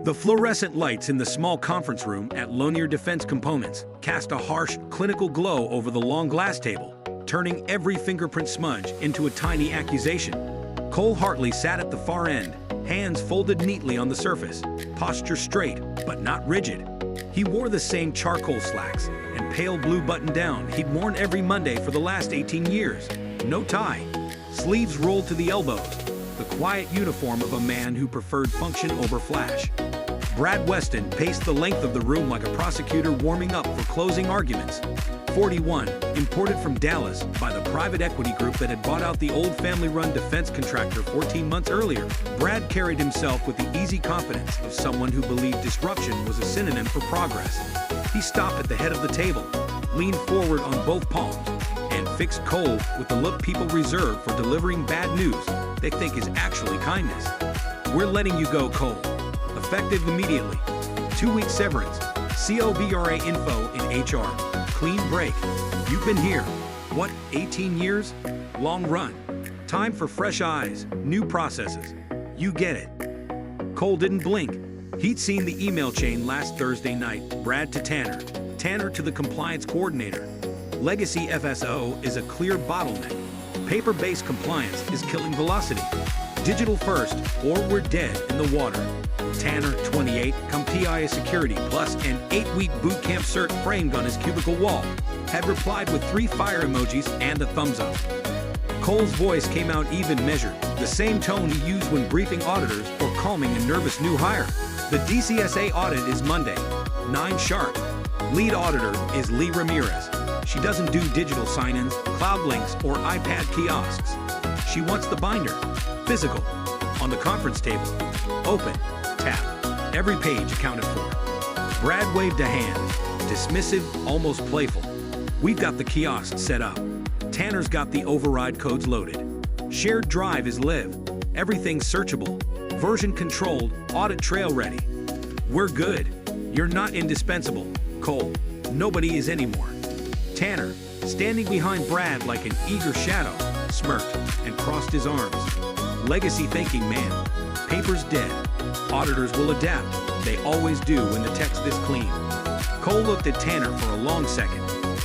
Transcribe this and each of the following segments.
The fluorescent lights in the small conference room at Lonier Defense Components cast a harsh, clinical glow over the long glass table, turning every fingerprint smudge into a tiny accusation. Cole Hartley sat at the far end, hands folded neatly on the surface, posture straight, but not rigid. He wore the same charcoal slacks and pale blue button-down he'd worn every Monday for the last 18 years. No tie, sleeves rolled to the elbows, the quiet uniform of a man who preferred function over flash. Brad Weston paced the length of the room like a prosecutor warming up for closing arguments. 41, imported from Dallas by the private equity group that had bought out the old family-run defense contractor 14 months earlier, Brad carried himself with the easy confidence of someone who believed disruption was a synonym for progress. He stopped at the head of the table, leaned forward on both palms, and fixed Cole with the look people reserve for delivering bad news they think is actually kindness. "We're letting you go, Cole. Effective immediately. 2-week severance. COBRA info in HR. Clean break. You've been here, what, 18 years? Long run. Time for fresh eyes, new processes. You get it." Cole didn't blink. He'd seen the email chain last Thursday night, Brad to Tanner, Tanner to the compliance coordinator. Legacy FSO is a clear bottleneck. Paper-based compliance is killing velocity. Digital first, or we're dead in the water. Tanner, 28, CompTIA Security Plus an 8-week boot camp cert framed on his cubicle wall, had replied with 3 fire emojis and a thumbs up. Cole's voice came out even measured, the same tone he used when briefing auditors or calming a nervous new hire. The DCSA audit is Monday, 9 sharp. Lead auditor is Lee Ramirez. She doesn't do digital sign-ins, cloud links, or iPad kiosks. She wants the binder, physical, on the conference table, open, tap, every page accounted for. Brad waved a hand, dismissive, almost playful. "We've got the kiosk set up. Tanner's got the override codes loaded. Shared drive is live. Everything's searchable. Version controlled, audit trail ready. We're good. You're not indispensable, Cole. Nobody is anymore." Tanner, standing behind Brad like an eager shadow, smirked and crossed his arms. "Legacy thinking, man. Paper's dead. Auditors will adapt. They always do when the text is clean." Cole looked at Tanner for a long second,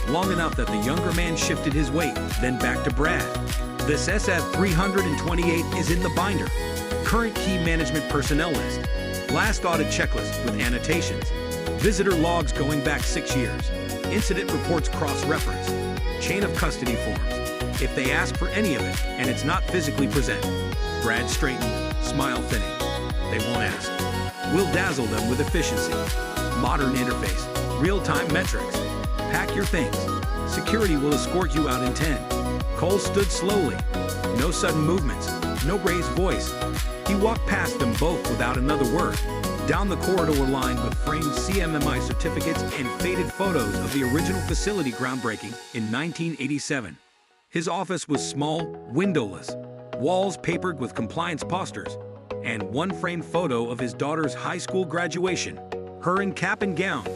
long enough that the younger man shifted his weight, then back to Brad. "This SF-328 is in the binder. Current key management personnel list. Last audit checklist with annotations. Visitor logs going back 6 years. Incident reports cross-referenced. Chain of custody forms. If they ask for any of it and it's not physically presented." Brad straightened, smile thinning. "They won't ask. We'll dazzle them with efficiency. Modern interface, real-time metrics. Pack your things. Security will escort you out in 10. Cole stood slowly. No sudden movements, no raised voice. He walked past them both without another word, down the corridor lined with framed CMMI certificates and faded photos of the original facility groundbreaking in 1987. His office was small, windowless, walls papered with compliance posters, and one framed photo of his daughter's high school graduation, her in cap and gown,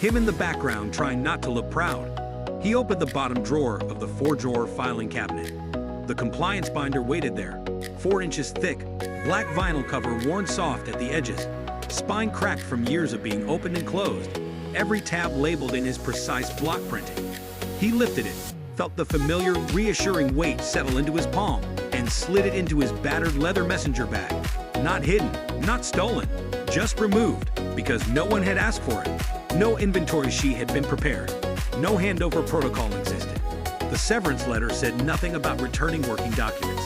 him in the background trying not to look proud. He opened the bottom drawer of the 4-drawer filing cabinet. The compliance binder waited there, 4 inches thick, black vinyl cover worn soft at the edges, spine cracked from years of being opened and closed, every tab labeled in his precise block printing. He lifted it, felt the familiar, reassuring weight settle into his palm, and slid it into his battered leather messenger bag. Not hidden, not stolen, just removed, because no one had asked for it. No inventory sheet had been prepared. No handover protocol existed. The severance letter said nothing about returning working documents.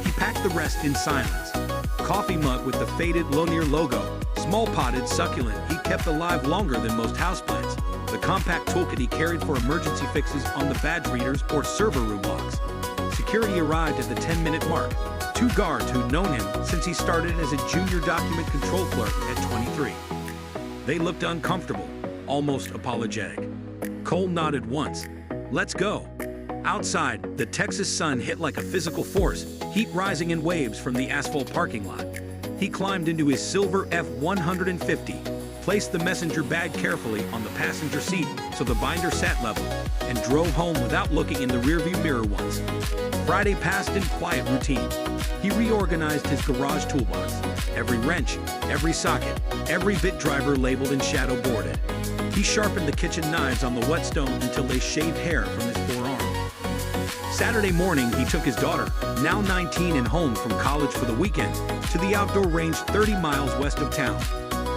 He packed the rest in silence. Coffee mug with the faded Lonier logo, small potted succulent he kept alive longer than most houseplants. The compact toolkit he carried for emergency fixes on the badge readers or server room logs. Security arrived at the 10-minute mark. 2 guards who'd known him since he started as a junior document control clerk at 23. They looked uncomfortable, almost apologetic. Cole nodded once. "Let's go." Outside, the Texas sun hit like a physical force, heat rising in waves from the asphalt parking lot. He climbed into his silver F-150, placed the messenger bag carefully on the passenger seat so the binder sat level, and drove home without looking in the rearview mirror once. Friday passed in quiet routine. He reorganized his garage toolbox, every wrench, every socket, every bit driver labeled and shadow boarded. He sharpened the kitchen knives on the whetstone until they shaved hair from his forearm. Saturday morning, he took his daughter, now 19 and home from college for the weekend, to the outdoor range 30 miles west of town.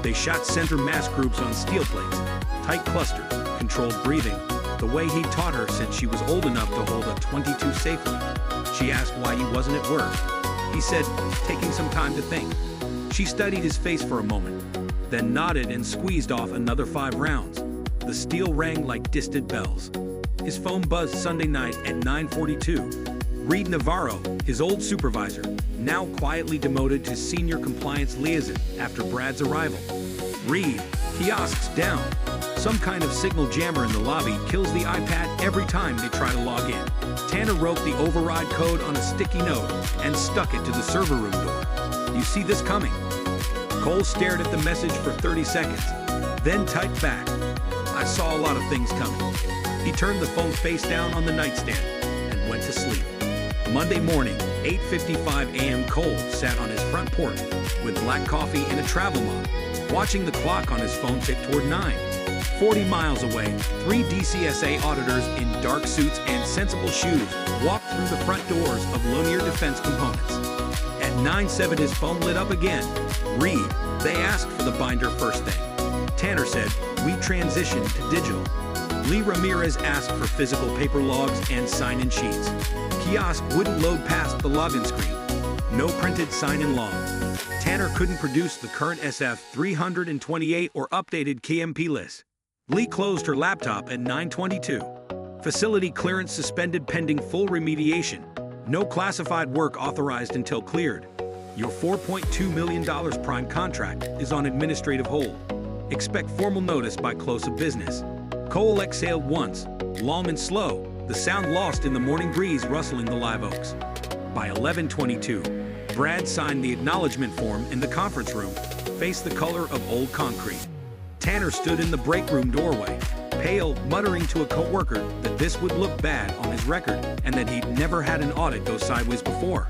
They shot center mass groups on steel plates, tight clusters, controlled breathing, the way he'd taught her since she was old enough to hold a .22 safely. She asked why he wasn't at work. He said, taking some time to think. She studied his face for a moment, then nodded and squeezed off another 5 rounds. The steel rang like distant bells. His phone buzzed Sunday night at 9:42. Reed Navarro, his old supervisor, now quietly demoted to senior compliance liaison after Brad's arrival. Reed, kiosks down. Some kind of signal jammer in the lobby kills the iPad every time they try to log in. Tanner wrote the override code on a sticky note and stuck it to the server room door. You see this coming? Cole stared at the message for 30 seconds, then typed back. I saw a lot of things coming. He turned the phone face down on the nightstand and went to sleep. Monday morning, 8:55 a.m. Cole sat on his front porch with black coffee and a travel mug, watching the clock on his phone tick toward 9. 40 miles away, 3 DCSA auditors in dark suits and sensible shoes walked through the front doors of Lonier Defense Components. At 9:07, his phone lit up again. Reed, they asked for the binder first thing. Tanner said, we transitioned to digital. Lee Ramirez asked for physical paper logs and sign-in sheets. Kiosk wouldn't load past the login screen. No printed sign-in log. Tanner couldn't produce the current SF-328 or updated KMP list. Lee closed her laptop at 9:22. Facility clearance suspended pending full remediation. No classified work authorized until cleared. Your $4.2 million prime contract is on administrative hold. Expect formal notice by close of business. Cole exhaled once, long and slow, the sound lost in the morning breeze rustling the live oaks. By 11:22, Brad signed the acknowledgement form in the conference room, face the color of old concrete. Tanner stood in the break room doorway, pale, muttering to a coworker that this would look bad on his record and that he'd never had an audit go sideways before.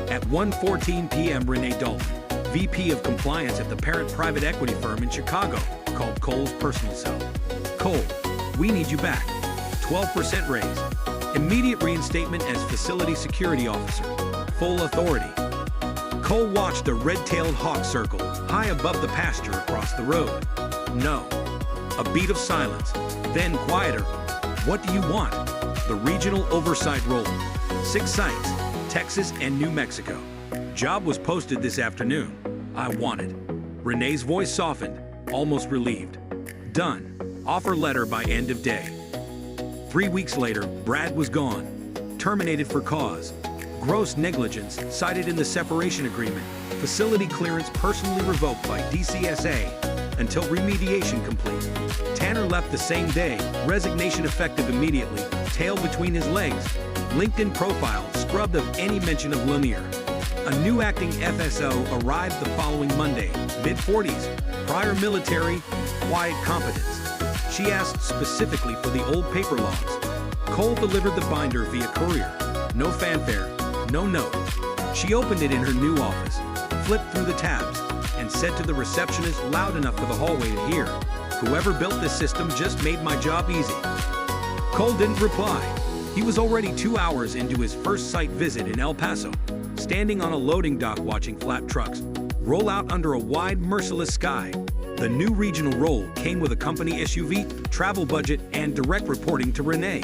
At 1:14 p.m., Renee Dalton, VP of Compliance at the parent private equity firm in Chicago, called Cole's personal cell. Cole, we need you back. 12% raise. Immediate reinstatement as facility security officer. Full authority. Cole watched a red-tailed hawk circle high above the pasture across the road. No. A beat of silence, then quieter. What do you want? The regional oversight role. 6 sites, Texas and New Mexico. Job was posted this afternoon. I want it. Renee's voice softened, almost relieved. Done. Offer letter by end of day. 3 weeks later, Brad was gone. Terminated for cause. Gross negligence cited in the separation agreement. Facility clearance personally revoked by DCSA until remediation complete. Tanner left the same day, resignation effective immediately, tail between his legs. LinkedIn profile scrubbed of any mention of Lanier. A new acting FSO arrived the following Monday, mid-40s, prior military, quiet competence. She asked specifically for the old paper logs. Cole delivered the binder via courier. No fanfare, no note. She opened it in her new office, flipped through the tabs, and said to the receptionist loud enough for the hallway to hear, "Whoever built this system just made my job easy." Cole didn't reply. He was already 2 hours into his first site visit in El Paso, standing on a loading dock watching flat trucks roll out under a wide, merciless sky. The new regional role came with a company SUV, travel budget, and direct reporting to Renee.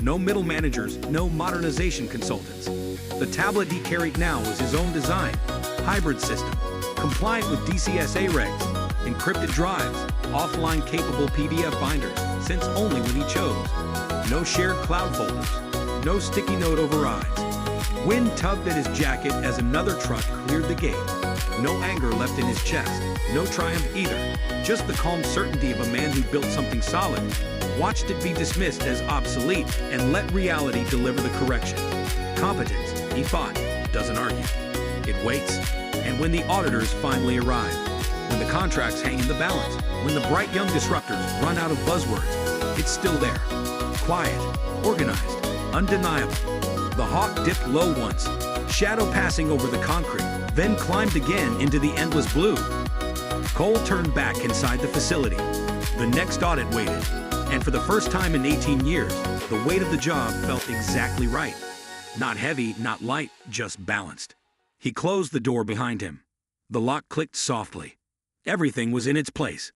No middle managers, no modernization consultants. The tablet he carried now was his own design, hybrid system, compliant with DCSA regs, encrypted drives, offline capable PDF binders, since only when he chose. No shared cloud folders, no sticky note overrides. Wind tugged at his jacket as another truck cleared the gate. No anger left in his chest, no triumph either, just the calm certainty of a man who built something solid, watched it be dismissed as obsolete, and let reality deliver the correction. Competence, he thought, doesn't argue. It waits. And when the auditors finally arrive, when the contracts hang in the balance, when the bright young disruptors run out of buzzwords, it's still there. Quiet, organized, undeniable. The hawk dipped low once, shadow passing over the concrete, then climbed again into the endless blue. Cole turned back inside the facility. The next audit waited, and for the first time in 18 years, the weight of the job felt exactly right. Not heavy, not light, just balanced. He closed the door behind him. The lock clicked softly. Everything was in its place.